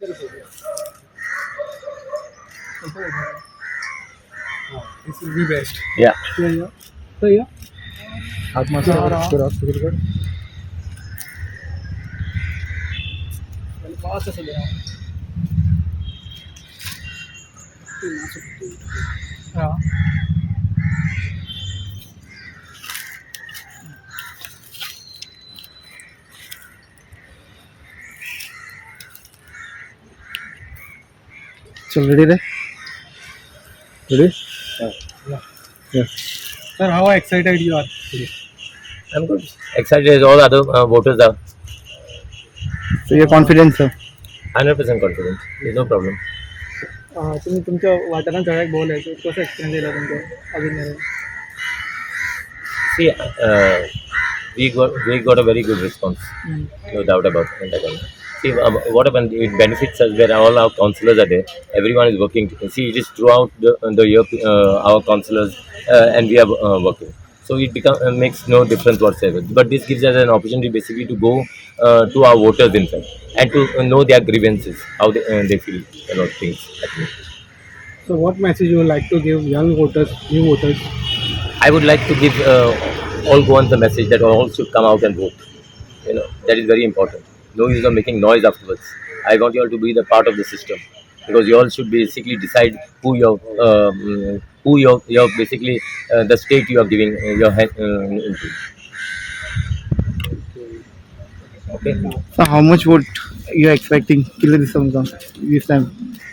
This will be best. Yeah. Yeah. So yeah. हाथ मारते रहो, फिर हाथ पकड़ कर पास से ले आओ। हाँ चल रेडी रे ready yeah. Sir, how excited you are today? I'm good. Excited as all other voters are. so you're confident sir 100% confident. There's no problem. तुम्ही तुमच्या वाटाणा चढायक बोलायचं कसं एक्सपिरियन्स दिला तुमचा अजून See, we got a very good response, no doubt about that. See, what happened? It benefits us where all our councillors are there. Everyone is working. See, it is throughout the year our councillors and we are working. So it makes no difference whatsoever. But this gives us an opportunity basically to go to our voters in fact and to know their grievances, how they feel about things. So what message you would like to give young voters, new voters? I would like to give all Goans the message that all should come out and vote. That is very important. No use of making noise afterwards. I want you all to be the part of the system because you all should basically decide who your basically the state you are giving your hand into. Okay. so how much vote you're expecting this time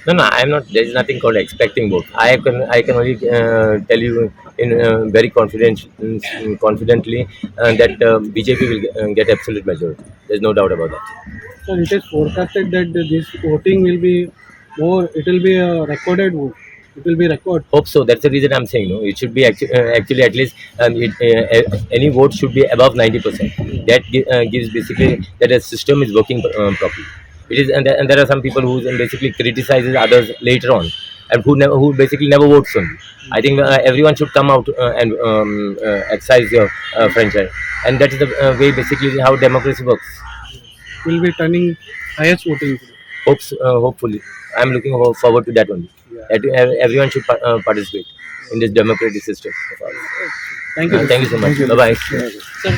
No, I'm not. There is nothing called expecting vote. I can only tell you in very confidently that BJP will get absolute majority. There's no doubt about that. So it is forecasted that this voting will be more. It will be a recorded vote. It will be record. Hope so. That's the reason I'm saying no. It should be actually at least any vote should be above 90%. That gives basically that a system is working properly. It is, and there are some people who basically criticizes others later on, and who basically never votes on. I think everyone should come out and exercise your franchise, and that is the way basically how democracy works. Will be turning highest voting. Hopefully, I'm looking forward to that only. That everyone should participate in this democratic system of ours. Thank you. Thank you so much. Bye bye. Sir,